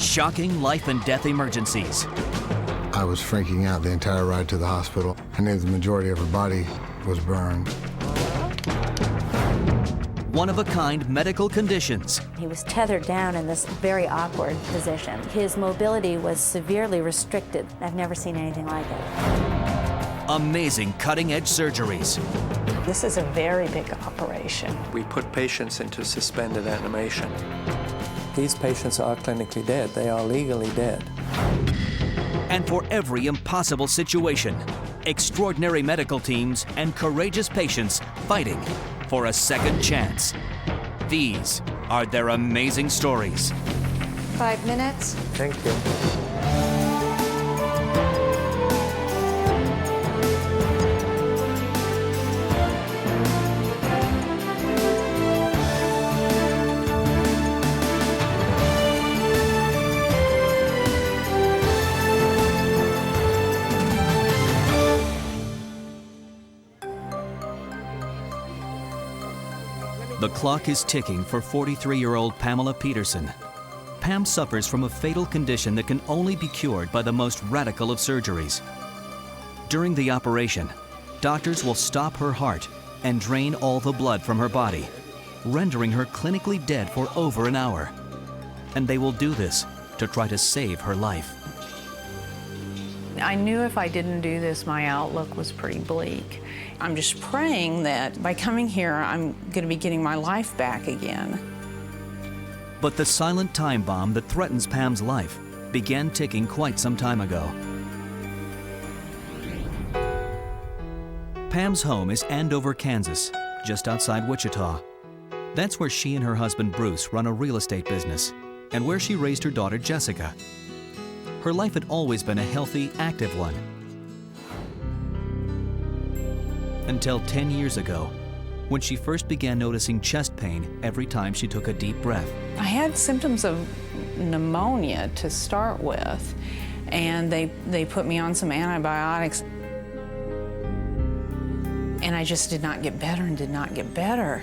Shocking life and death emergencies. I was freaking out the entire ride to the hospital. I knew the majority of her body was burned. One-of-a-kind medical conditions. He was tethered down in this very awkward position. His mobility was severely restricted. I've never seen anything like it. Amazing cutting-edge surgeries. This is a very big operation. We put patients into suspended animation. These patients are clinically dead. They are legally dead. And for every impossible situation, extraordinary medical teams and courageous patients fighting for a second chance. These are their amazing stories. 5 minutes. Thank you. The clock is ticking for 43-year-old Pamela Peterson. Pam suffers from a fatal condition that can only be cured by the most radical of surgeries. During the operation, doctors will stop her heart and drain all the blood from her body, rendering her clinically dead for over an hour. And they will do this to try to save her life. I knew if I didn't do this, my outlook was pretty bleak. I'm just praying that by coming here, I'm going to be getting my life back again. But the silent time bomb that threatens Pam's life began ticking quite some time ago. Pam's home is Andover, Kansas, just outside Wichita. That's where she and her husband Bruce run a real estate business, and where she raised her daughter Jessica. Her life had always been a healthy, active one. Until 10 years ago, when she first began noticing chest pain every time she took a deep breath. I had symptoms of pneumonia to start with, and they put me on some antibiotics. And I just did not get better and did not get better.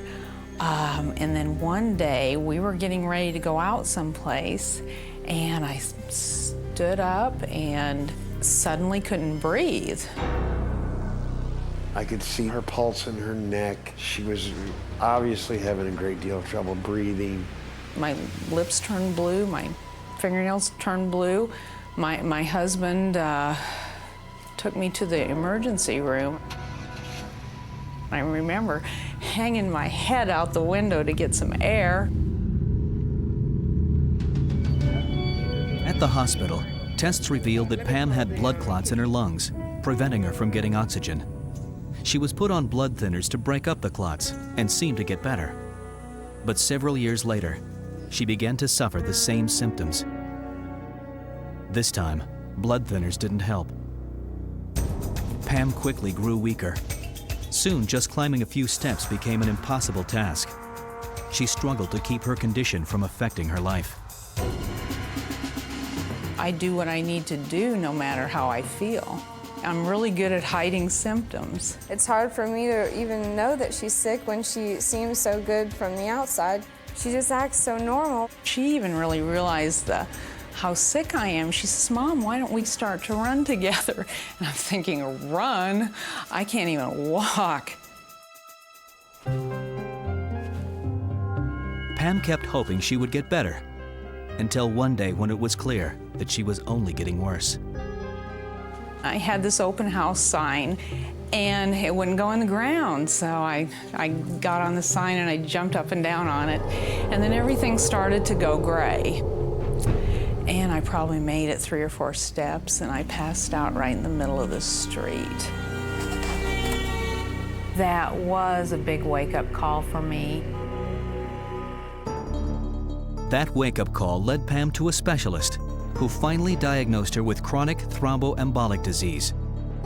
And then one day, we were getting ready to go out someplace, and I stood up and suddenly couldn't breathe. I could see her pulse in her neck. She was obviously having a great deal of trouble breathing. My lips turned blue, my fingernails turned blue. My husband took me to the emergency room. I remember hanging my head out the window to get some air. At the hospital, tests revealed that Pam had blood clots in her lungs, preventing her from getting oxygen. She was put on blood thinners to break up the clots and seemed to get better. But several years later, she began to suffer the same symptoms. This time, blood thinners didn't help. Pam quickly grew weaker. Soon, just climbing a few steps became an impossible task. She struggled to keep her condition from affecting her life. I do what I need to do no matter how I feel. I'm really good at hiding symptoms. It's hard for me to even know that she's sick when she seems so good from the outside. She just acts so normal. She even really realized how sick I am. She says, "Mom, why don't we start to run together?" And I'm thinking, run? I can't even walk. Pam kept hoping she would get better, until one day when it was clear that she was only getting worse. I had this open house sign, and it wouldn't go in the ground, so I got on the sign and I jumped up and down on it, and then everything started to go gray. And I probably made it 3 or 4 steps, and I passed out right in the middle of the street. That was a big wake-up call for me. That wake-up call led Pam to a specialist who finally diagnosed her with chronic thromboembolic disease,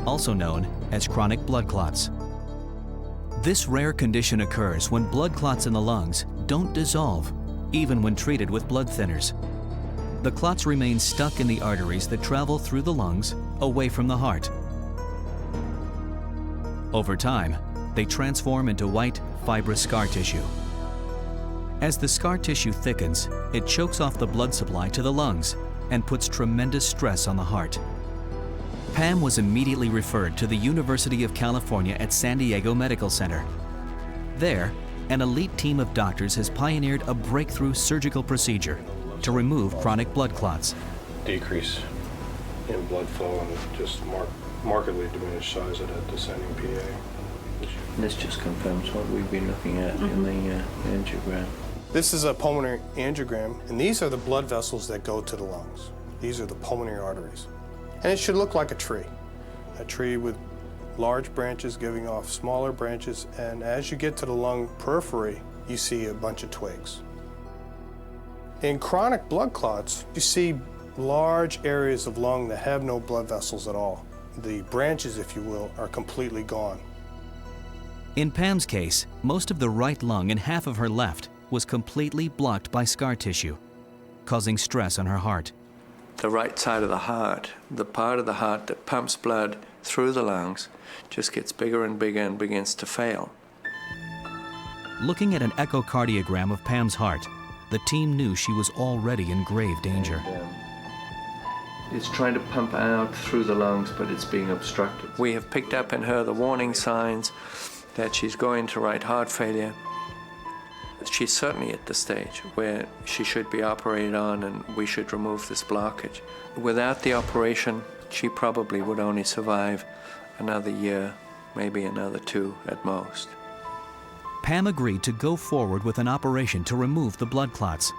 also known as chronic blood clots. This rare condition occurs when blood clots in the lungs don't dissolve, even when treated with blood thinners. The clots remain stuck in the arteries that travel through the lungs away from the heart. Over time, they transform into white, fibrous scar tissue. As the scar tissue thickens, it chokes off the blood supply to the lungs, and puts tremendous stress on the heart. Pam was immediately referred to the University of California at San Diego Medical Center. There, an elite team of doctors has pioneered a breakthrough surgical procedure to remove chronic blood clots. Decrease in blood flow and just markedly diminished size of that descending PA. This just confirms what we've been looking at in the angiogram. This is a pulmonary angiogram, and these are the blood vessels that go to the lungs. These are the pulmonary arteries. And it should look like a tree with large branches giving off smaller branches, and as you get to the lung periphery, you see a bunch of twigs. In chronic blood clots, you see large areas of lung that have no blood vessels at all. The branches, if you will, are completely gone. In Pam's case, most of the right lung and half of her left was completely blocked by scar tissue, causing stress on her heart. The right side of the heart, the part of the heart that pumps blood through the lungs, just gets bigger and bigger and begins to fail. Looking at an echocardiogram of Pam's heart, the team knew she was already in grave danger. It's trying to pump out through the lungs, but it's being obstructed. We have picked up in her the warning signs that she's going to right heart failure. She's certainly at the stage where she should be operated on and we should remove this blockage. Without the operation, she probably would only survive another year, maybe another 2 at most. Pam agreed to go forward with an operation to remove the blood clots,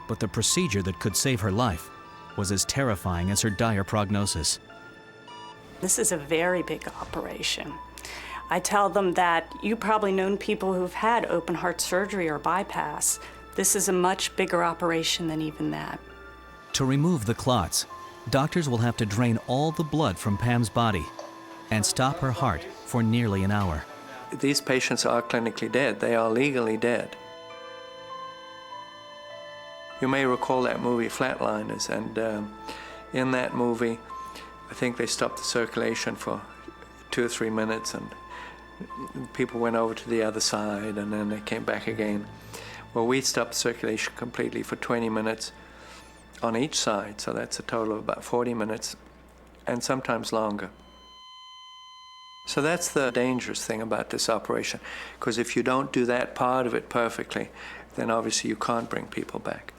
but the procedure that could save her life was as terrifying as her dire prognosis. This is a very big operation. I tell them that you've probably known people who've had open heart surgery or bypass. This is a much bigger operation than even that. To remove the clots, doctors will have to drain all the blood from Pam's body and stop her heart for nearly an hour. These patients are clinically dead. They are legally dead. You may recall that movie Flatliners, and in that movie, I think they stopped the circulation for 2 or 3 minutes, and people went over to the other side, and then they came back again. Well, we stopped circulation completely for 20 minutes on each side, so that's a total of about 40 minutes, and sometimes longer. So that's the dangerous thing about this operation, because if you don't do that part of it perfectly, then obviously you can't bring people back.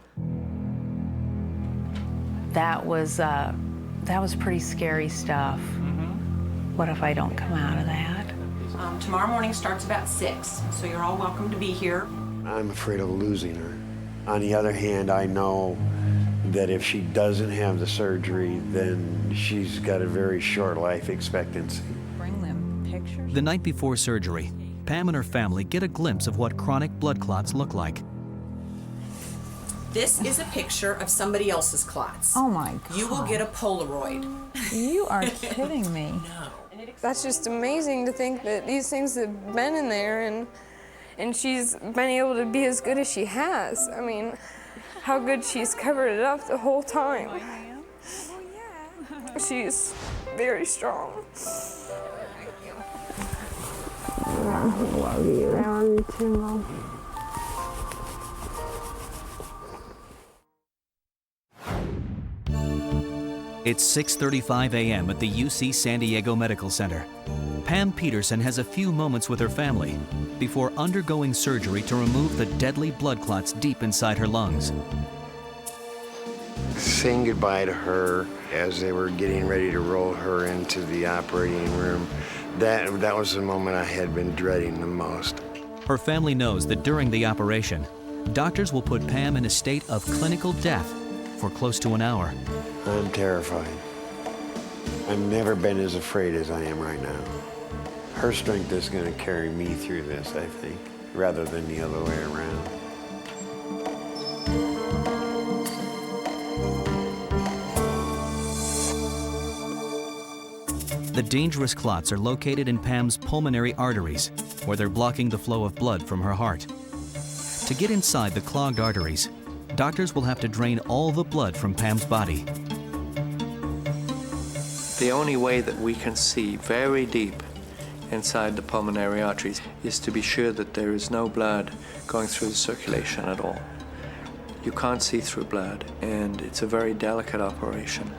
That was pretty scary stuff. What if I don't come out of that? Tomorrow morning starts about 6, so you're all welcome to be here. I'm afraid of losing her. On the other hand, I know that if she doesn't have the surgery, then she's got a very short life expectancy. Bring them pictures. The night before surgery, Pam and her family get a glimpse of what chronic blood clots look like. This is a picture of somebody else's clots. Oh my God. You will get a Polaroid. You are kidding me. No. That's just amazing to think that these things have been in there and she's been able to be as good as she has. I mean, how good she's covered it up the whole time. She's very strong. I love you. I love you too, Mom. It's 6:35 a.m. at the UC San Diego Medical Center. Pam Peterson has a few moments with her family before undergoing surgery to remove the deadly blood clots deep inside her lungs. Saying goodbye to her as they were getting ready to roll her into the operating room, that was the moment I had been dreading the most. Her family knows that during the operation, doctors will put Pam in a state of clinical death for close to an hour. I'm terrified. I've never been as afraid as I am right now. Her strength is going to carry me through this, I think, rather than the other way around. The dangerous clots are located in Pam's pulmonary arteries, where they're blocking the flow of blood from her heart. To get inside the clogged arteries, doctors will have to drain all the blood from Pam's body. The only way that we can see very deep inside the pulmonary arteries is to be sure that there is no blood going through the circulation at all. You can't see through blood, and it's a very delicate operation.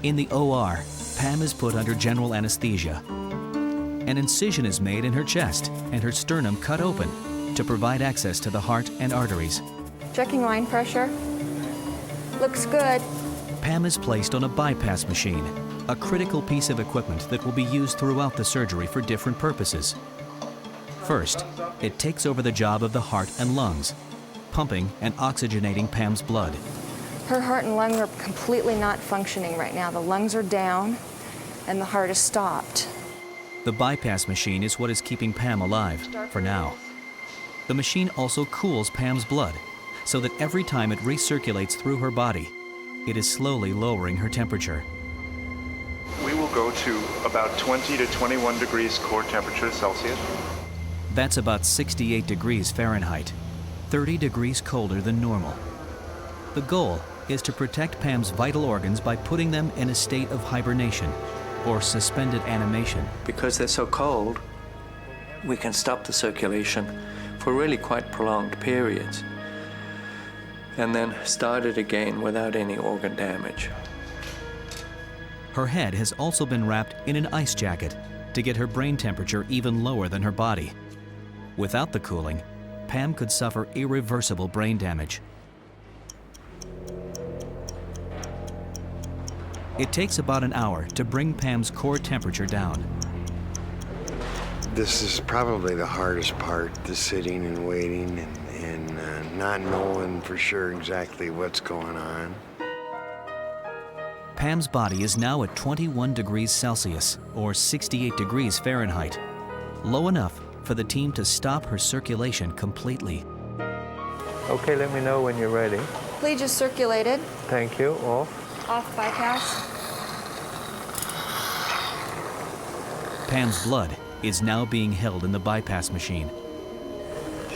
In the OR, Pam is put under general anesthesia. An incision is made in her chest and her sternum cut open to provide access to the heart and arteries. Checking line pressure. Looks good. Pam is placed on a bypass machine, a critical piece of equipment that will be used throughout the surgery for different purposes. First, it takes over the job of the heart and lungs, pumping and oxygenating Pam's blood. Her heart and lung are completely not functioning right now. The lungs are down and the heart is stopped. The bypass machine is what is keeping Pam alive, for now. The machine also cools Pam's blood, so that every time it recirculates through her body, it is slowly lowering her temperature. We will go to about 20 to 21 degrees core temperature Celsius. That's about 68 degrees Fahrenheit, 30 degrees colder than normal. The goal is to protect Pam's vital organs by putting them in a state of hibernation, or suspended animation. Because they're so cold, we can stop the circulation for really quite prolonged periods, and then start it again without any organ damage. Her head has also been wrapped in an ice jacket to get her brain temperature even lower than her body. Without the cooling, Pam could suffer irreversible brain damage. It takes about an hour to bring Pam's core temperature down. This is probably the hardest part, the sitting and waiting and not knowing for sure exactly what's going on. Pam's body is now at 21 degrees Celsius, or 68 degrees Fahrenheit, low enough for the team to stop her circulation completely. Okay, let me know when you're ready. Please just circulated. Thank you. Off. Off bypass. Pam's blood is now being held in the bypass machine.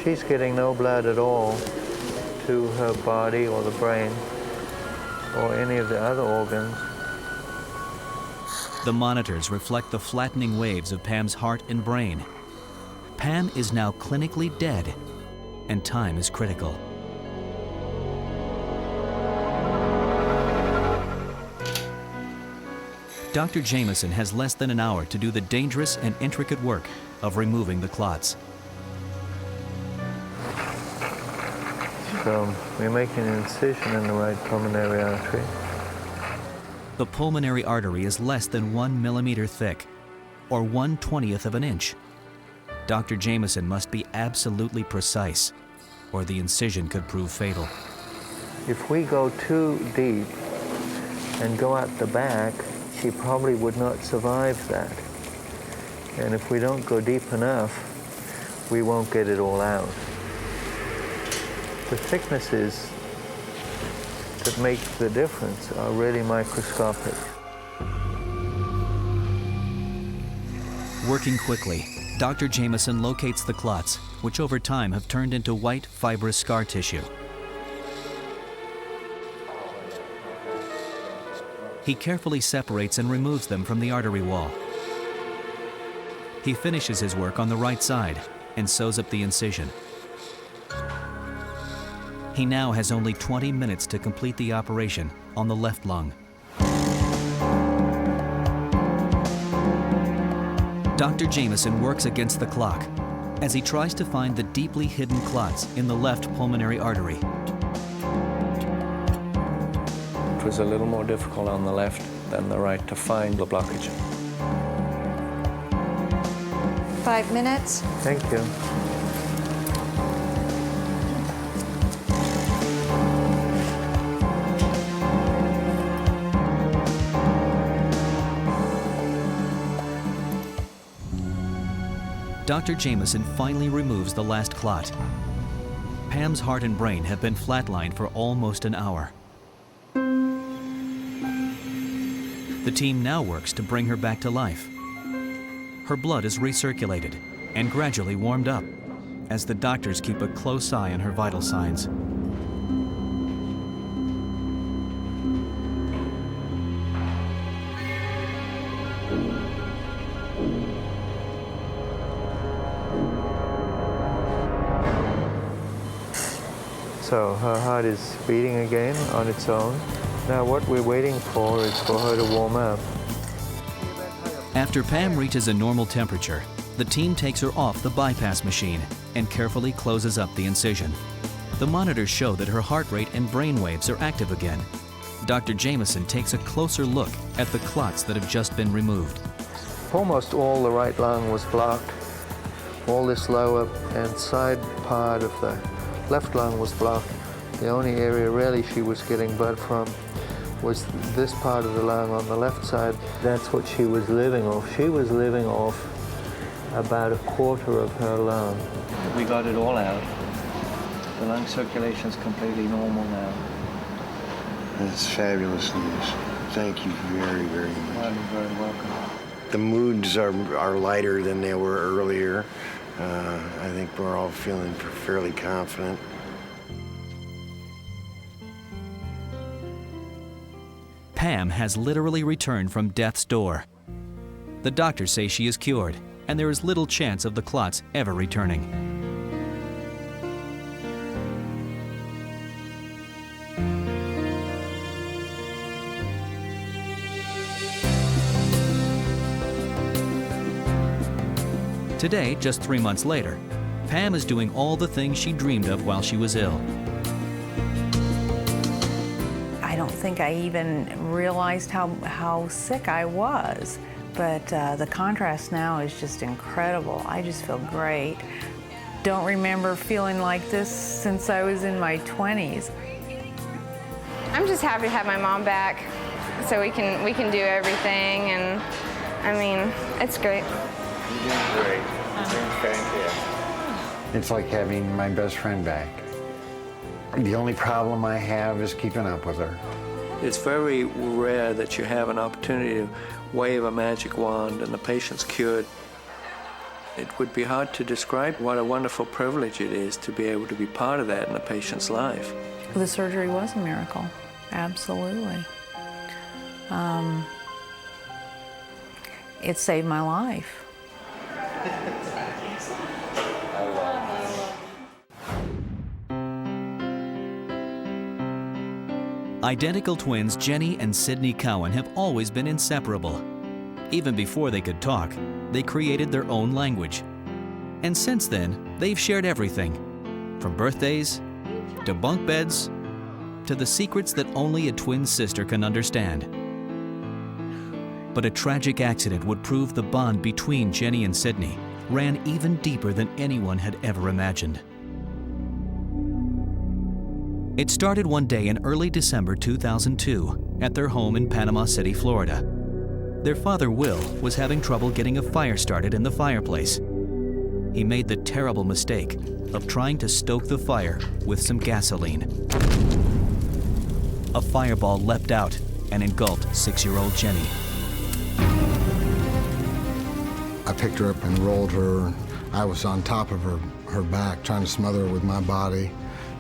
She's getting no blood at all to her body or the brain or any of the other organs. The monitors reflect the flattening waves of Pam's heart and brain. Pam is now clinically dead, and time is critical. Dr. Jameson has less than an hour to do the dangerous and intricate work of removing the clots. So we're making an incision in the right pulmonary artery. The pulmonary artery is less than 1 millimeter thick, or 1/20th of an inch. Dr. Jameson must be absolutely precise, or the incision could prove fatal. If we go too deep and go out the back, she probably would not survive that. And if we don't go deep enough, we won't get it all out. The thicknesses that make the difference are really microscopic. Working quickly, Dr. Jameson locates the clots, which over time have turned into white, fibrous scar tissue. He carefully separates and removes them from the artery wall. He finishes his work on the right side and sews up the incision. He now has only 20 minutes to complete the operation on the left lung. Dr. Jameson works against the clock as he tries to find the deeply hidden clots in the left pulmonary artery. It was a little more difficult on the left than the right to find the blockage. 5 minutes. Thank you. Dr. Jameson finally removes the last clot. Pam's heart and brain have been flatlined for almost an hour. The team now works to bring her back to life. Her blood is recirculated and gradually warmed up as the doctors keep a close eye on her vital signs. So her heart is beating again on its own. Now what we're waiting for is for her to warm up. After Pam reaches a normal temperature, the team takes her off the bypass machine and carefully closes up the incision. The monitors show that her heart rate and brain waves are active again. Dr. Jameson takes a closer look at the clots that have just been removed. Almost all the right lung was blocked. All this lower and side part of the left lung was blocked. The only area really she was getting blood from was this part of the lung on the left side. That's what she was living off. She was living off about a quarter of her lung. We got it all out. The lung circulation is completely normal now. That's fabulous news. Thank you very, very much. You're very welcome. The moods are lighter than they were earlier. I think we're all feeling fairly confident. Pam has literally returned from death's door. The doctors say she is cured, and there is little chance of the clots ever returning. Today, just 3 months later, Pam is doing all the things she dreamed of while she was ill. I don't think I even realized how sick I was, but the contrast now is just incredible. I just feel great. Don't remember feeling like this since I was in my 20s. I'm just happy to have my mom back so we can do everything, and I mean, it's great. You're doing great. You're doing fantastic. It's like having my best friend back. The only problem I have is keeping up with her. It's very rare that you have an opportunity to wave a magic wand and the patient's cured. It would be hard to describe what a wonderful privilege it is to be able to be part of that in a patient's life. The surgery was a miracle, absolutely. It saved my life. Identical twins Jenny and Sydney Cowan have always been inseparable. Even before they could talk, they created their own language. And since then, they've shared everything, from birthdays, to bunk beds, to the secrets that only a twin sister can understand. But a tragic accident would prove the bond between Jenny and Sydney ran even deeper than anyone had ever imagined. It started one day in early December 2002 at their home in Panama City, Florida. Their father, Will, was having trouble getting a fire started in the fireplace. He made the terrible mistake of trying to stoke the fire with some gasoline. A fireball leapt out and engulfed 6-year-old Jenny. I picked her up and rolled her. I was on top of her back, trying to smother her with my body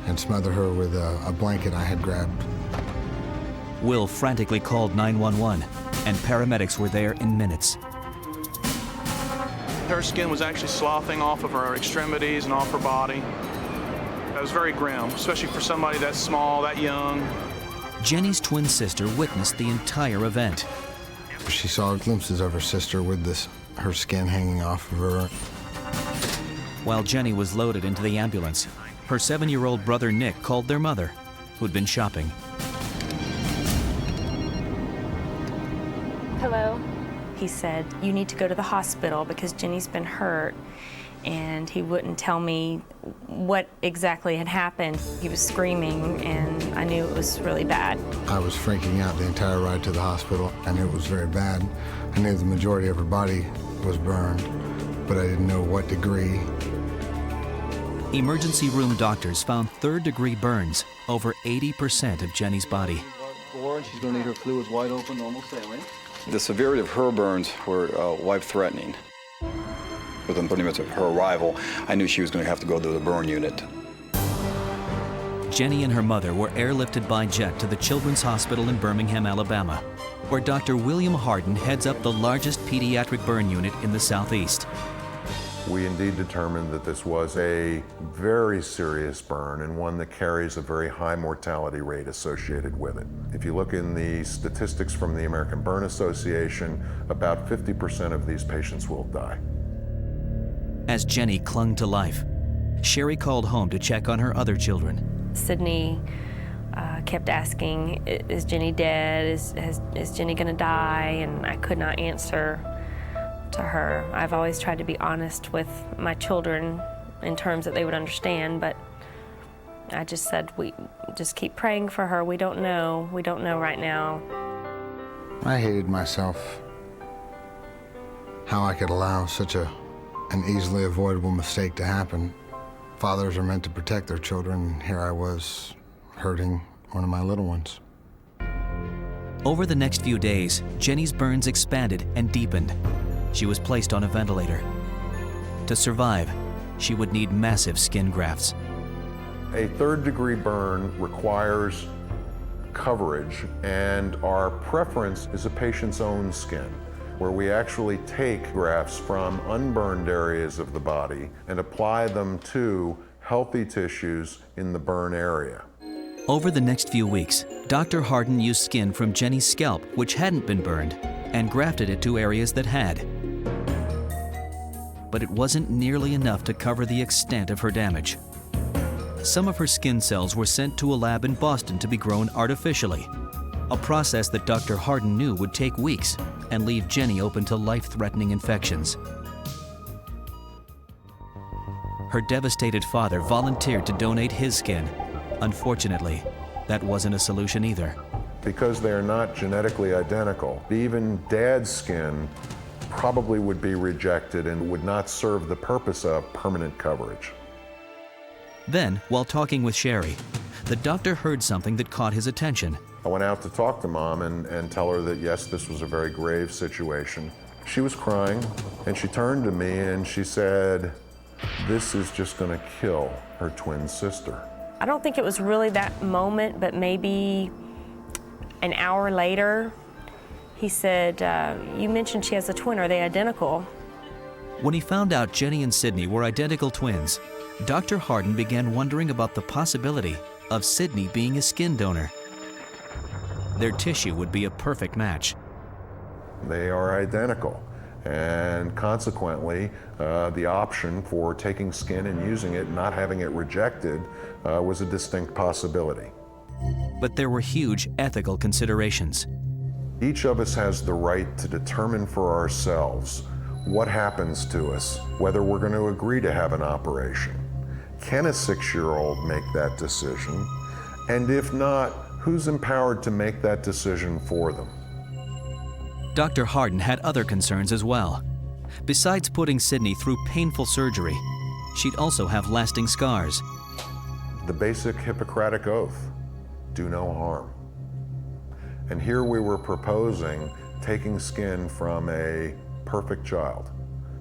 and smother her with a blanket I had grabbed. Will frantically called 911, and paramedics were there in minutes. Her skin was actually sloughing off of her extremities and off her body. That was very grim, especially for somebody that small, that young. Jenny's twin sister witnessed the entire event. She saw glimpses of her sister with her skin hanging off of her. While Jenny was loaded into the ambulance, her 7-year-old brother Nick called their mother, who'd been shopping. Hello. He said, you need to go to the hospital because Jenny's been hurt. And he wouldn't tell me what exactly had happened. He was screaming, and I knew it was really bad. I was freaking out the entire ride to the hospital. I knew it was very bad. I knew the majority of her body was burned, but I didn't know what degree. Emergency room doctors found 3rd-degree burns over 80% of Jenny's body. She's going to need her fluids wide open, normal saline. The severity of her burns were life-threatening. Within 30 minutes of her arrival, I knew she was going to have to go to the burn unit. Jenny and her mother were airlifted by jet to the Children's Hospital in Birmingham, Alabama, where Dr. William Harden heads up the largest pediatric burn unit in the Southeast. We indeed determined that this was a very serious burn and one that carries a very high mortality rate associated with it. If you look in the statistics from the American Burn Association, about 50% of these patients will die. As Jenny clung to life, Sherry called home to check on her other children. Sydney kept asking, is Jenny dead? Is Jenny gonna die? And I could not answer to her. I've always tried to be honest with my children in terms that they would understand, but I just said, we just keep praying for her. We don't know right now. I hated myself, how I could allow such an easily avoidable mistake to happen. Fathers are meant to protect their children, and here I was hurting one of my little ones. Over the next few days, Jenny's burns expanded and deepened. She was placed on a ventilator. To survive, she would need massive skin grafts. A third-degree burn requires coverage, and our preference is a patient's own skin, where we actually take grafts from unburned areas of the body and apply them to healthy tissues in the burn area. Over the next few weeks, Dr. Harden used skin from Jenny's scalp, which hadn't been burned, and grafted it to areas that had. But it wasn't nearly enough to cover the extent of her damage. Some of her skin cells were sent to a lab in Boston to be grown artificially, a process that Dr. Harden knew would take weeks and leave Jenny open to life-threatening infections. Her devastated father volunteered to donate his skin. Unfortunately, that wasn't a solution either. Because they're not genetically identical, even Dad's skin probably would be rejected and would not serve the purpose of permanent coverage. Then, while talking with Sherry, the doctor heard something that caught his attention. I went out to talk to Mom and tell her that yes, this was a very grave situation. She was crying, and she turned to me and she said, "This is just gonna kill her twin sister." I don't think it was really that moment, but maybe an hour later, he said, you mentioned she has a twin, are they identical? When he found out Jenny and Sydney were identical twins, Dr. Harden began wondering about the possibility of Sydney being a skin donor. Their tissue would be a perfect match. They are identical, and consequently, the option for taking skin and using it, not having it rejected, was a distinct possibility. But there were huge ethical considerations. Each of us has the right to determine for ourselves what happens to us, whether we're going to agree to have an operation. Can a 6-year-old make that decision? And if not, who's empowered to make that decision for them? Dr. Harden had other concerns as well. Besides putting Sydney through painful surgery, she'd also have lasting scars. The basic Hippocratic oath, do no harm. And here we were proposing taking skin from a perfect child.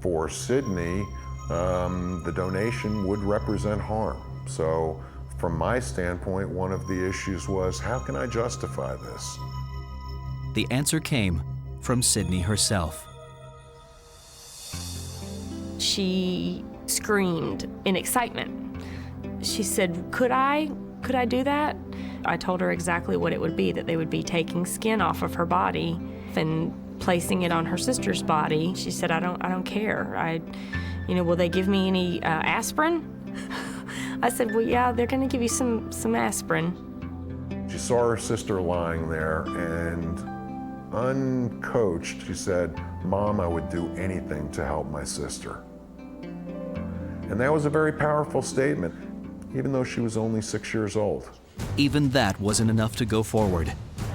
For Sydney, the donation would represent harm. So from my standpoint, one of the issues was, how can I justify this? The answer came from Sydney herself. She screamed in excitement. She said, could I do that? I told her exactly what it would be, that they would be taking skin off of her body and placing it on her sister's body. She said, I don't care. Will they give me any aspirin? I said, well, yeah, they're gonna give you some aspirin. She saw her sister lying there, and uncoached, she said, Mom, I would do anything to help my sister. And that was a very powerful statement, even though she was only 6 years old. Even that wasn't enough to go forward.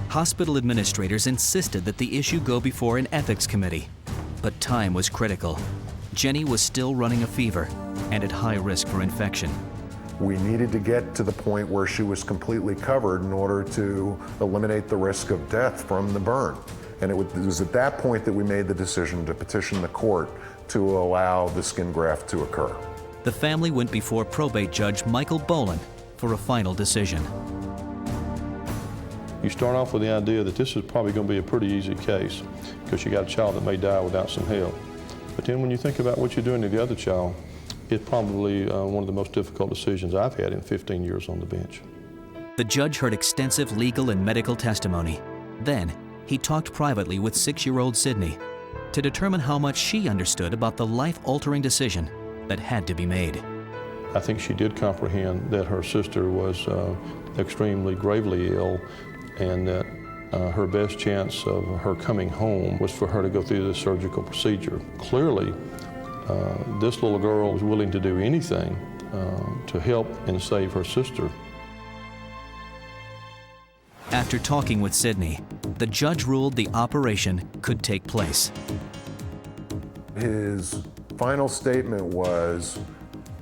Hospital administrators insisted that the issue go before an ethics committee. But time was critical. Jenny was still running a fever and at high risk for infection. We needed to get to the point where she was completely covered in order to eliminate the risk of death from the burn. And it was at that point that we made the decision to petition the court to allow the skin graft to occur. The family went before probate judge Michael Boland for a final decision. You start off with the idea that this is probably going to be a pretty easy case because you got a child that may die without some help. But then when you think about what you're doing to the other child, it's probably one of the most difficult decisions I've had in 15 years on the bench. The judge heard extensive legal and medical testimony. Then, he talked privately with 6-year-old Sydney to determine how much she understood about the life-altering decision that had to be made. I think she did comprehend that her sister was extremely gravely ill, and that her best chance of her coming home was for her to go through the surgical procedure. Clearly, this little girl was willing to do anything to help and save her sister. After talking with Sydney, the judge ruled the operation could take place. His final statement was,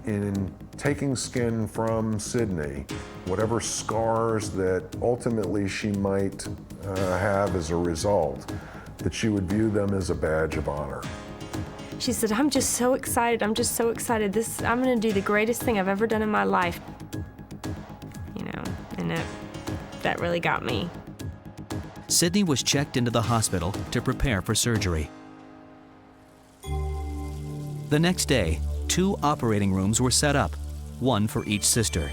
in taking skin from Sydney, whatever scars that ultimately she might have as a result, that she would view them as a badge of honor. She said, I'm just so excited. I'm just so excited. I'm going to do the greatest thing I've ever done in my life. You know, and that really got me. Sydney was checked into the hospital to prepare for surgery. The next day, 2 operating rooms were set up, one for each sister.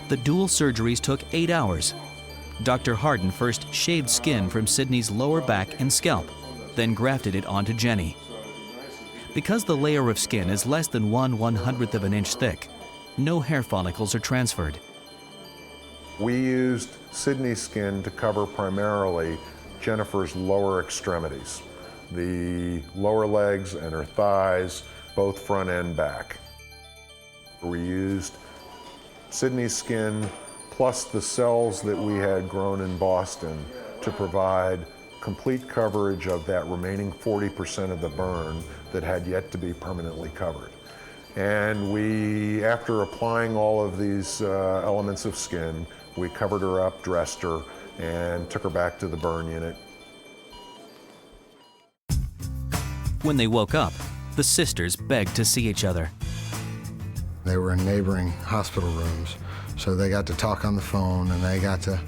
The dual surgeries took 8 hours. Dr. Harden first shaved skin from Sydney's lower back and scalp, then grafted it onto Jenny. Because the layer of skin is less than 1/100th of an inch thick, no hair follicles are transferred. We used Sydney's skin to cover primarily Jennifer's lower extremities, the lower legs and her thighs, both front and back. We used Sydney's skin plus the cells that we had grown in Boston to provide complete coverage of that remaining 40% of the burn that had yet to be permanently covered. And we, after applying all of these elements of skin, we covered her up, dressed her, and took her back to the burn unit. When they woke up, the sisters begged to see each other. They were in neighboring hospital rooms, so they got to talk on the phone, and they got to,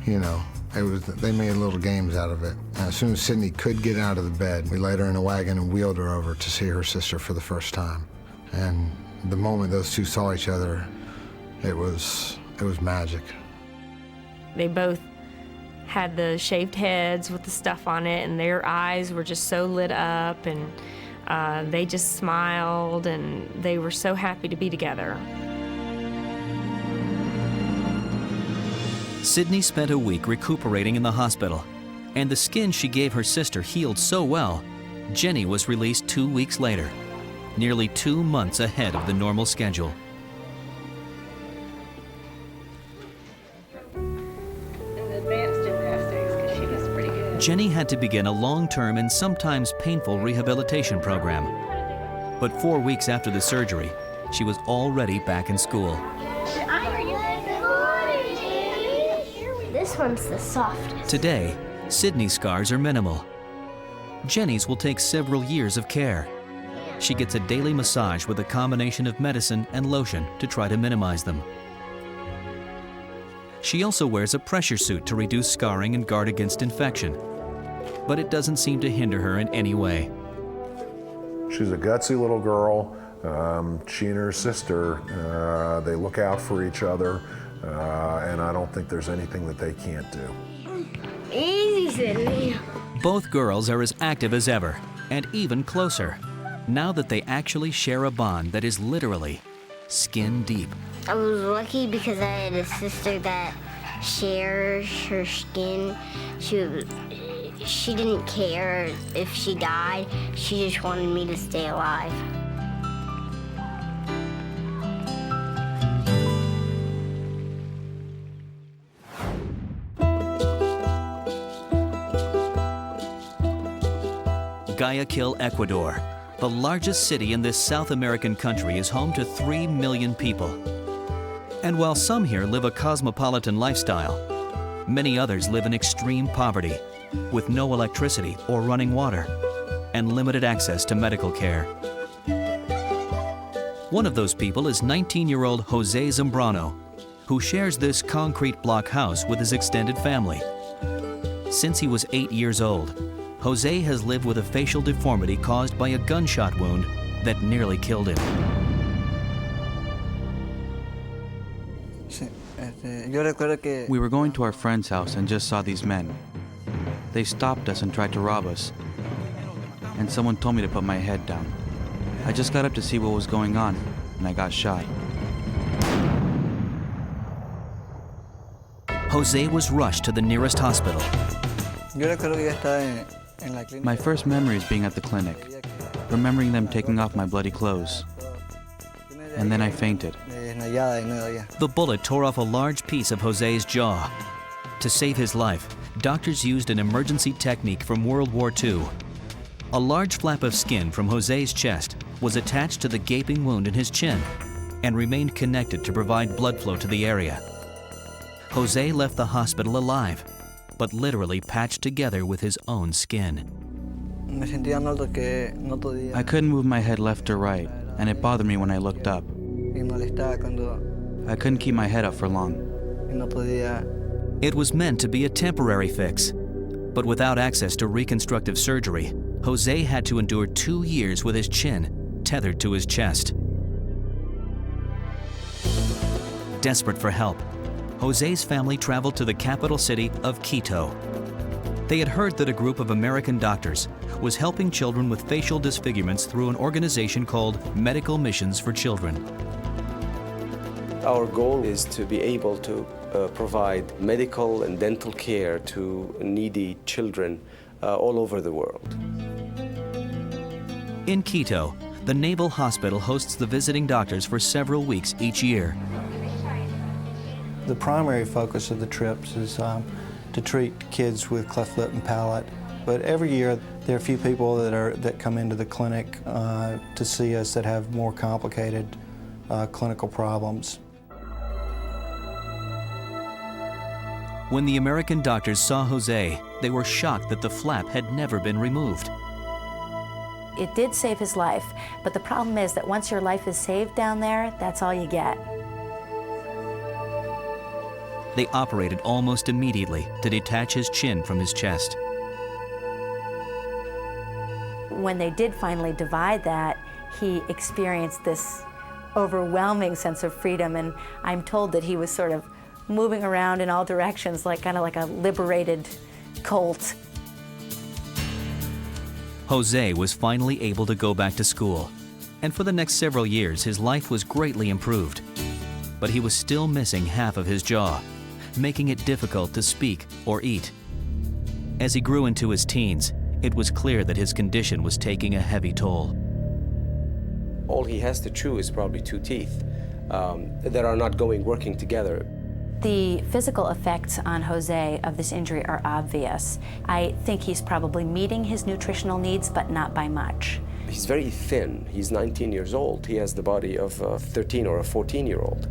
you know, they made little games out of it. And as soon as Sydney could get out of the bed, we laid her in a wagon and wheeled her over to see her sister for the first time. And the moment those two saw each other, it was magic. They both had the shaved heads with the stuff on it, and their eyes were just so lit up, and they just smiled, and they were so happy to be together. Sydney spent a week recuperating in the hospital, and the skin she gave her sister healed so well, Jenny was released 2 weeks later, nearly 2 months ahead of the normal schedule. Jenny had to begin a long-term and sometimes painful rehabilitation program. But 4 weeks after the surgery, she was already back in school. This one's the softest. Today, Sydney's scars are minimal. Jenny's will take several years of care. She gets a daily massage with a combination of medicine and lotion to try to minimize them. She also wears a pressure suit to reduce scarring and guard against infection. But it doesn't seem to hinder her in any way. She's a gutsy little girl. She and her sister, they look out for each other, and I don't think there's anything that they can't do. Easy, Sydney. Both girls are as active as ever, and even closer, now that they actually share a bond that is literally skin deep. I was lucky because I had a sister that shares her skin. She didn't care if she died. She just wanted me to stay alive. Guayaquil, Ecuador. The largest city in this South American country is home to 3 million people. And while some here live a cosmopolitan lifestyle, many others live in extreme poverty, with no electricity or running water, and limited access to medical care. One of those people is 19-year-old Jose Zambrano, who shares this concrete block house with his extended family. Since he was 8 years old, Jose has lived with a facial deformity caused by a gunshot wound that nearly killed him. We were going to our friend's house and just saw these men. They stopped us and tried to rob us. And someone told me to put my head down. I just got up to see what was going on, and I got shot. Jose was rushed to the nearest hospital. My first memory is being at the clinic, remembering them taking off my bloody clothes. And then I fainted. The bullet tore off a large piece of Jose's jaw. To save his life, doctors used an emergency technique from World War II. A large flap of skin from Jose's chest was attached to the gaping wound in his chin and remained connected to provide blood flow to the area. Jose left the hospital alive, but literally patched together with his own skin. I couldn't move my head left or right, and it bothered me when I looked up. I couldn't keep my head up for long. It was meant to be a temporary fix, but without access to reconstructive surgery, Jose had to endure 2 years with his chin tethered to his chest. Desperate for help, Jose's family traveled to the capital city of Quito. They had heard that a group of American doctors was helping children with facial disfigurements through an organization called Medical Missions for Children. Our goal is to be able to provide medical and dental care to needy children all over the world. In Quito, the Naval Hospital hosts the visiting doctors for several weeks each year. The primary focus of the trips is to treat kids with cleft lip and palate. But every year there are a few people that come into the clinic to see us that have more complicated clinical problems. When the American doctors saw Jose, they were shocked that the flap had never been removed. It did save his life, but the problem is that once your life is saved down there, that's all you get. They operated almost immediately to detach his chin from his chest. When they did finally divide that, he experienced this overwhelming sense of freedom, and I'm told that he was sort of moving around in all directions, kind of like a liberated colt. Jose was finally able to go back to school, and for the next several years his life was greatly improved. But he was still missing half of his jaw, making it difficult to speak or eat. As he grew into his teens, it was clear that his condition was taking a heavy toll. All he has to chew is probably 2 teeth that are not working together. The physical effects on Jose of this injury are obvious. I think he's probably meeting his nutritional needs, but not by much. He's very thin. He's 19 years old. He has the body of a 13 or a 14-year-old.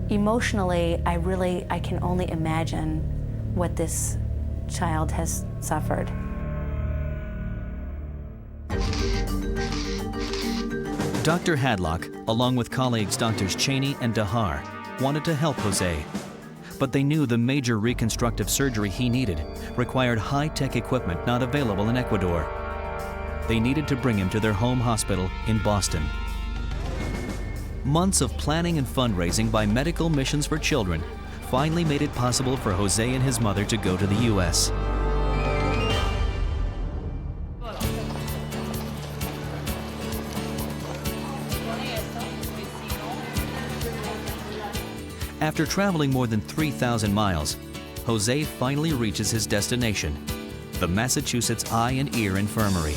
Emotionally, I can only imagine what this child has suffered. Dr. Hadlock, along with colleagues Drs. Cheney and Dahar, wanted to help Jose, but they knew the major reconstructive surgery he needed required high-tech equipment not available in Ecuador. They needed to bring him to their home hospital in Boston. Months of planning and fundraising by Medical Missions for Children finally made it possible for Jose and his mother to go to the U.S. After traveling more than 3,000 miles, Jose finally reaches his destination, the Massachusetts Eye and Ear Infirmary.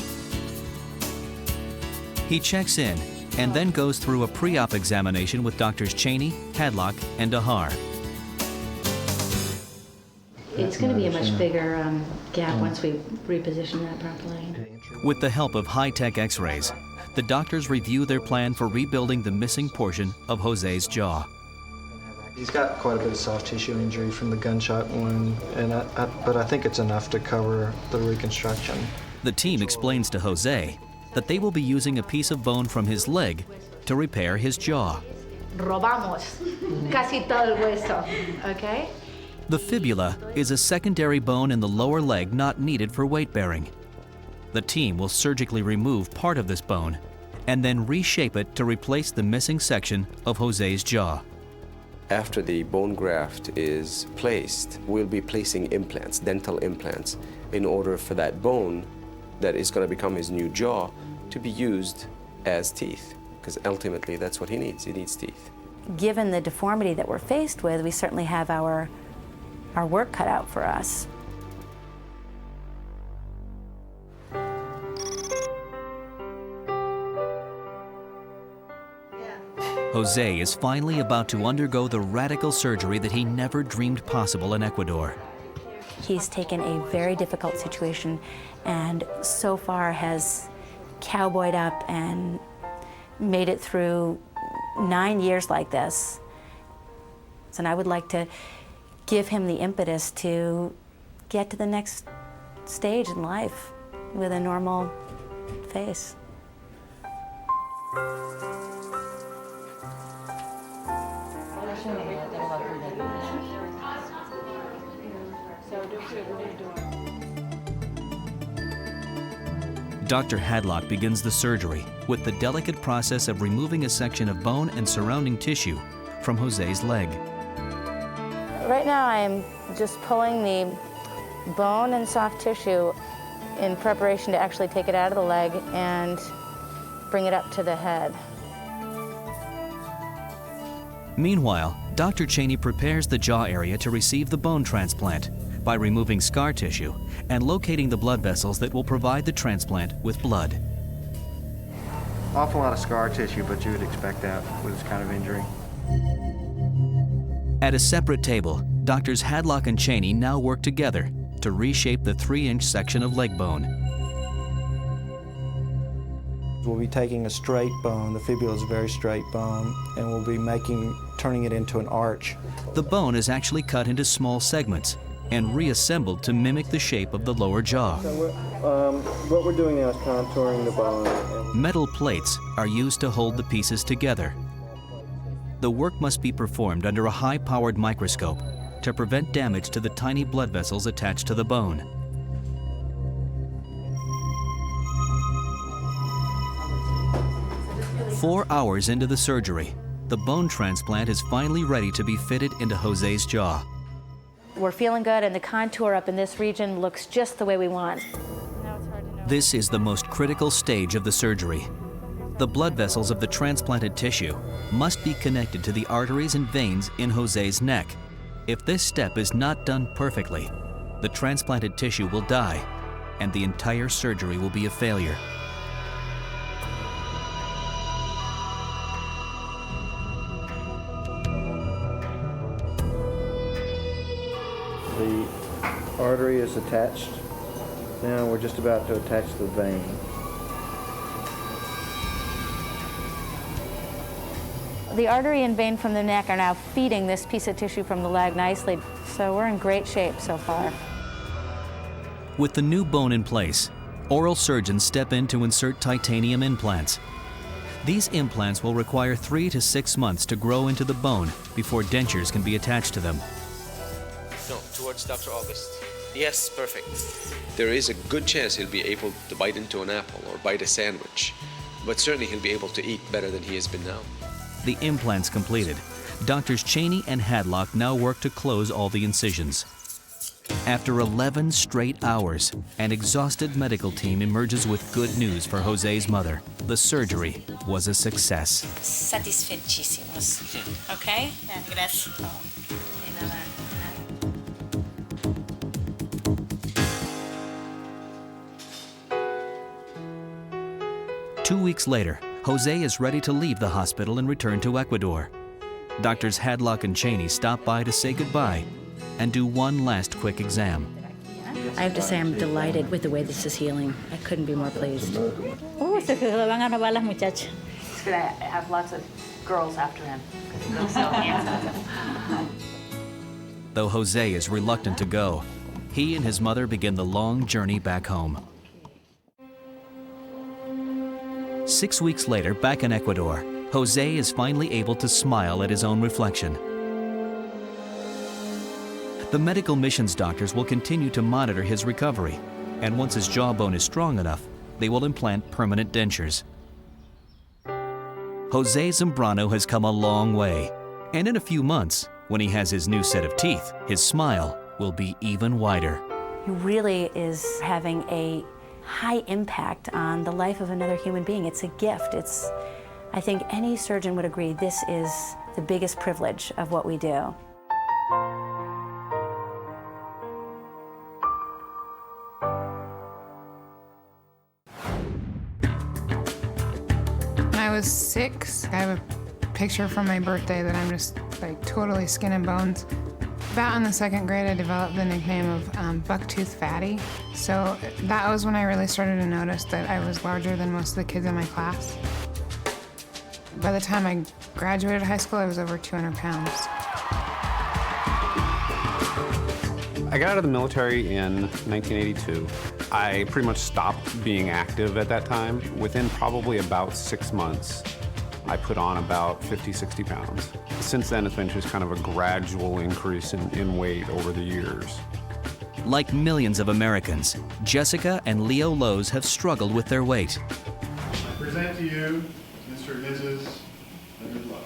He checks in and then goes through a pre-op examination with Drs. Cheney, Hadlock, and Dahar. It's going to be a much bigger gap once we reposition that properly. With the help of high-tech x-rays, the doctors review their plan for rebuilding the missing portion of Jose's jaw. He's got quite a bit of soft tissue injury from the gunshot wound, but I think it's enough to cover the reconstruction. The team explains to Jose that they will be using a piece of bone from his leg to repair his jaw. Robamos casi todo el hueso, okay? The fibula is a secondary bone in the lower leg not needed for weight bearing. The team will surgically remove part of this bone and then reshape it to replace the missing section of Jose's jaw. After the bone graft is placed, we'll be placing implants, dental implants, in order for that bone that is going to become his new jaw to be used as teeth, because ultimately that's what he needs. He needs teeth. Given the deformity that we're faced with, we certainly have our work cut out for us. Jose is finally about to undergo the radical surgery that he never dreamed possible in Ecuador. He's taken a very difficult situation and so far has cowboyed up and made it through 9 years like this. And I would like to give him the impetus to get to the next stage in life with a normal face. Dr. Hadlock begins the surgery with the delicate process of removing a section of bone and surrounding tissue from Jose's leg. Right now I'm just pulling the bone and soft tissue in preparation to actually take it out of the leg and bring it up to the head. Meanwhile, Dr. Cheney prepares the jaw area to receive the bone transplant by removing scar tissue and locating the blood vessels that will provide the transplant with blood. Awful lot of scar tissue, but you would expect that with this kind of injury. At a separate table, Doctors Hadlock and Cheney now work together to reshape the 3-inch section of leg bone. We'll be taking a straight bone, the fibula is a very straight bone, and we'll be turning it into an arch. The bone is actually cut into small segments and reassembled to mimic the shape of the lower jaw. So what we're doing now is contouring the bone. Metal plates are used to hold the pieces together. The work must be performed under a high-powered microscope to prevent damage to the tiny blood vessels attached to the bone. Four hours into the surgery, the bone transplant is finally ready to be fitted into Jose's jaw. We're feeling good, and the contour up in this region looks just the way we want. This is the most critical stage of the surgery. The blood vessels of the transplanted tissue must be connected to the arteries and veins in Jose's neck. If this step is not done perfectly, the transplanted tissue will die, and the entire surgery will be a failure. The artery is attached. Now we're just about to attach the vein. The artery and vein from the neck are now feeding this piece of tissue from the leg nicely, so we're in great shape so far. With the new bone in place, oral surgeons step in to insert titanium implants. These implants will require 3 to 6 months to grow into the bone before dentures can be attached to them. No, towards Dr. August. Yes, perfect. There is a good chance he'll be able to bite into an apple or bite a sandwich, but certainly he'll be able to eat better than he has been now. The implants completed, Doctors Cheney and Hadlock now work to close all the incisions. After 11 straight hours, an exhausted medical team emerges with good news for Jose's mother. The surgery was a success. Satisfechísimos. Okay? Gracias. 2 weeks later, Jose is ready to leave the hospital and return to Ecuador. Doctors Hadlock and Cheney stop by to say goodbye and do one last quick exam. I have to say I'm delighted with the way this is healing. I couldn't be more pleased. Oh, se van a robar las muchachas. He's going to have lots of girls after him because he's so handsome. Though Jose is reluctant to go, he and his mother begin the long journey back home. 6 weeks later, back in Ecuador, Jose is finally able to smile at his own reflection. The medical missions doctors will continue to monitor his recovery, and once his jawbone is strong enough, they will implant permanent dentures. Jose Zambrano has come a long way, and in a few months, when he has his new set of teeth, his smile will be even wider. He really is having a high impact on the life of another human being. It's a gift. I think any surgeon would agree this is the biggest privilege of what we do. When I was 6, I have a picture from my birthday that I'm just like totally skin and bones. About in the 2nd grade, I developed the nickname of Bucktooth Fatty. So that was when I really started to notice that I was larger than most of the kids in my class. By the time I graduated high school, I was over 200 pounds. I got out of the military in 1982. I pretty much stopped being active at that time. Within probably about 6 months, I put on about 50, 60 pounds. Since then, it's been just kind of a gradual increase in weight over the years. Like millions of Americans, Jessica and Leo Lowe's have struggled with their weight. I present to you Mr. and Mrs. Leonard Lowe.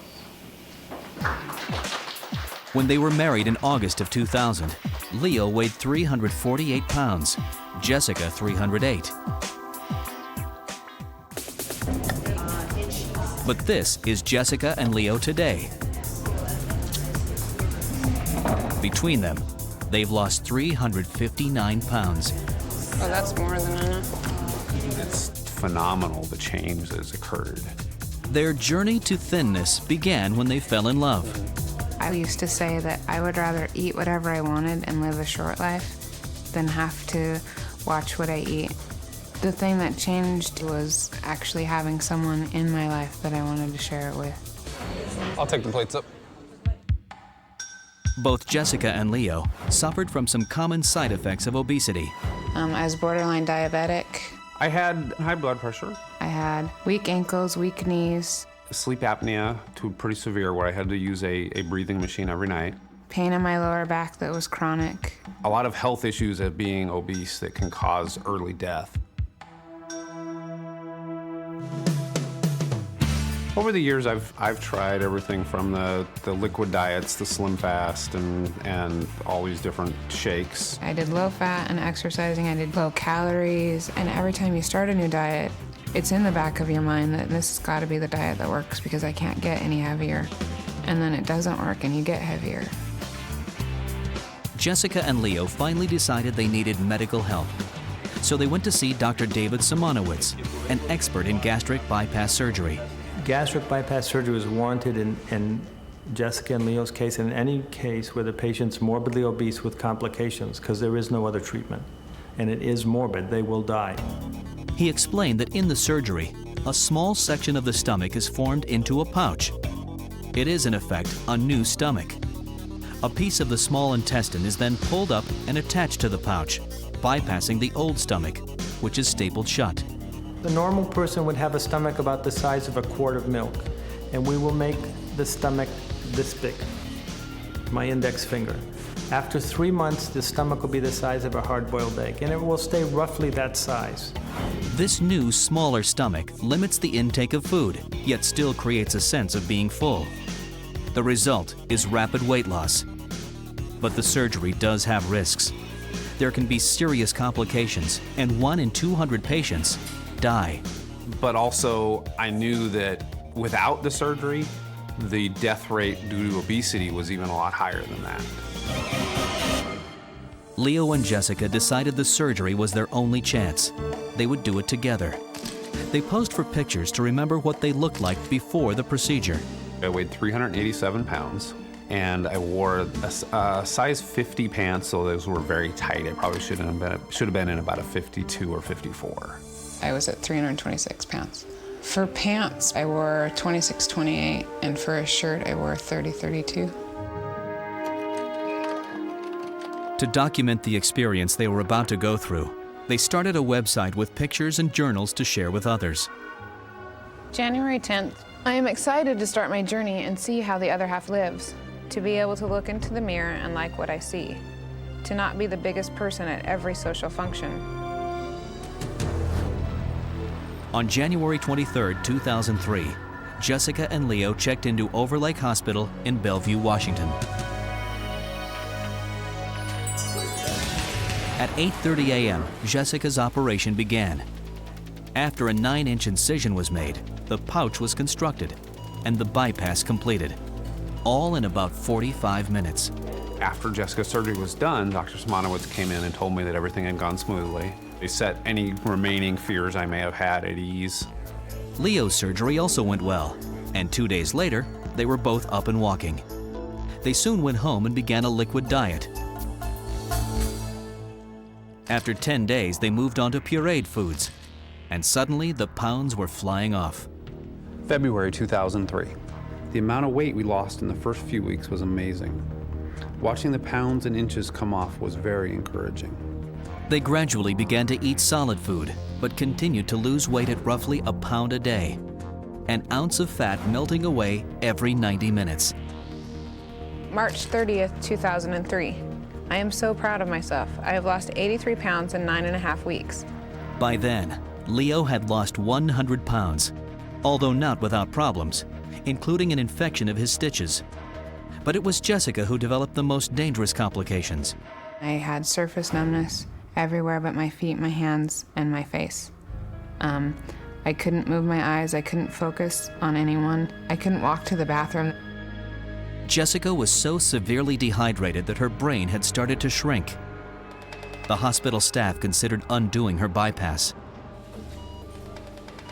When they were married in August of 2000, Leo weighed 348 pounds, Jessica 308. But this is Jessica and Leo today. Between them, they've lost 359 pounds. Oh, that's more than enough. It's phenomenal, the change that has occurred. Their journey to thinness began when they fell in love. I used to say that I would rather eat whatever I wanted and live a short life than have to watch what I eat. The thing that changed was actually having someone in my life that I wanted to share it with. I'll take the plates up. Both Jessica and Leo suffered from some common side effects of obesity. I was borderline diabetic. I had high blood pressure. I had weak ankles, weak knees. Sleep apnea to pretty severe where I had to use a breathing machine every night. Pain in my lower back that was chronic. A lot of health issues of being obese that can cause early death. Over the years, I've tried everything from the liquid diets, the Slim Fast, and all these different shakes. I did low fat and exercising. I did low calories. And every time you start a new diet, it's in the back of your mind that this has got to be the diet that works because I can't get any heavier. And then it doesn't work and you get heavier. Jessica and Leo finally decided they needed medical help. So they went to see Dr. David Simonowitz, an expert in gastric bypass surgery. Gastric bypass surgery was warranted in Jessica and Leo's case and in any case where the patient's morbidly obese with complications because there is no other treatment. And it is morbid, they will die. He explained that in the surgery, a small section of the stomach is formed into a pouch. It is, in effect, a new stomach. A piece of the small intestine is then pulled up and attached to the pouch, bypassing the old stomach, which is stapled shut. The normal person would have a stomach about the size of a quart of milk, and we will make the stomach this big, my index finger. After 3 months, the stomach will be the size of a hard-boiled egg, and it will stay roughly that size. This new, smaller stomach limits the intake of food, yet still creates a sense of being full. The result is rapid weight loss. But the surgery does have risks. There can be serious complications, and 1 in 200 patients die. But also, I knew that without the surgery, the death rate due to obesity was even a lot higher than that. Leo and Jessica decided the surgery was their only chance. They would do it together. They posed for pictures to remember what they looked like before the procedure. I weighed 387 pounds, and I wore a size 50 pants, so those were very tight. I probably should have been in about a 52 or 54. I was at 326 pounds. For pants, I wore 26-28, and for a shirt, I wore 30-32. To document the experience they were about to go through, they started a website with pictures and journals to share with others. January 10th. I am excited to start my journey and see how the other half lives. To be able to look into the mirror and like what I see. to not be the biggest person at every social function. On January 23, 2003, Jessica and Leo checked into Overlake Hospital in Bellevue, Washington. At 8:30 a.m., Jessica's operation began. After a 9-inch incision was made, the pouch was constructed and the bypass completed, all in about 45 minutes. After Jessica's surgery was done, Dr. Simonowitz came in and told me that everything had gone smoothly. They set any remaining fears I may have had at ease. Leo's surgery also went well, and 2 days later, they were both up and walking. They soon went home and began a liquid diet. After 10 days, they moved on to pureed foods, and suddenly the pounds were flying off. February 2003. The amount of weight we lost in the first few weeks was amazing. Watching the pounds and inches come off was very encouraging. They gradually began to eat solid food, but continued to lose weight at roughly a pound a day, an ounce of fat melting away every 90 minutes. March 30th, 2003. I am so proud of myself. I have lost 83 pounds in 9.5 weeks. By then, Leo had lost 100 pounds, although not without problems, including an infection of his stitches. But it was Jessica who developed the most dangerous complications. I had surface numbness everywhere but my feet, my hands, and my face. I couldn't move my eyes, I couldn't focus on anyone, I couldn't walk to the bathroom. Jessica was so severely dehydrated that her brain had started to shrink. The hospital staff considered undoing her bypass.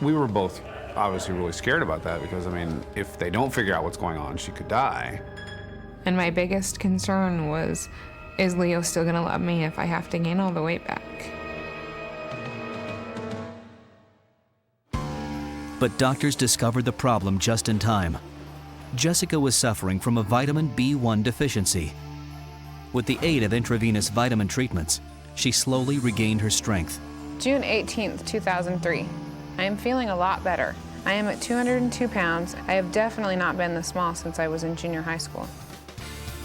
We were both obviously really scared about that because, I mean, if they don't figure out what's going on, she could die. And my biggest concern was, is Leo still gonna love me if I have to gain all the weight back? But doctors discovered the problem just in time. Jessica was suffering from a vitamin B1 deficiency. With the aid of intravenous vitamin treatments, she slowly regained her strength. June 18th, 2003. I am feeling a lot better. I am at 202 pounds. I have definitely not been this small since I was in junior high school.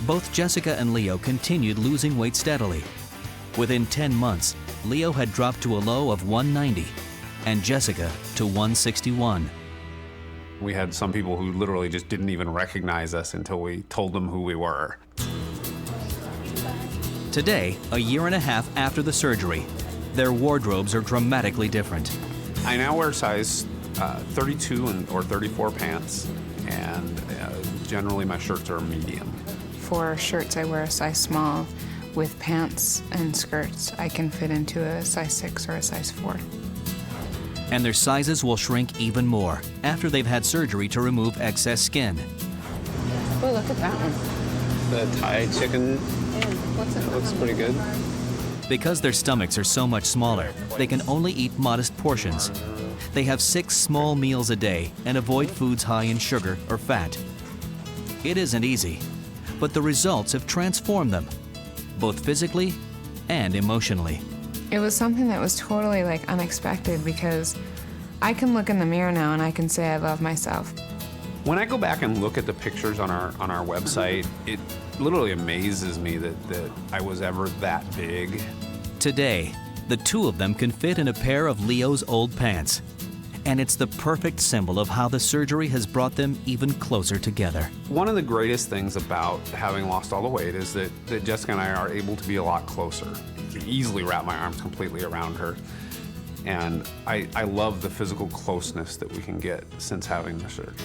Both Jessica and Leo continued losing weight steadily. Within 10 months, Leo had dropped to a low of 190 and Jessica to 161. We had some people who literally just didn't even recognize us until we told them who we were. Today, a year and a half after the surgery, their wardrobes are dramatically different. I now wear size 32 or 34 pants, and generally my shirts are medium. For shirts, I wear a size small. With pants and skirts, I can fit into a size 6 or a size 4. And their sizes will shrink even more after they've had surgery to remove excess skin. Oh, look at that one. The Thai chicken, What's it? looks pretty good. Because their stomachs are so much smaller, they can only eat modest portions. They have 6 small meals a day and avoid foods high in sugar or fat. It isn't easy, but the results have transformed them, both physically and emotionally. It was something that was totally unexpected because I can look in the mirror now and I can say I love myself. When I go back and look at the pictures on our website, it literally amazes me that I was ever that big. Today, the two of them can fit in a pair of Leo's old pants. And it's the perfect symbol of how the surgery has brought them even closer together. One of the greatest things about having lost all the weight is that Jessica and I are able to be a lot closer. I can easily wrap my arms completely around her. And I love the physical closeness that we can get since having the surgery.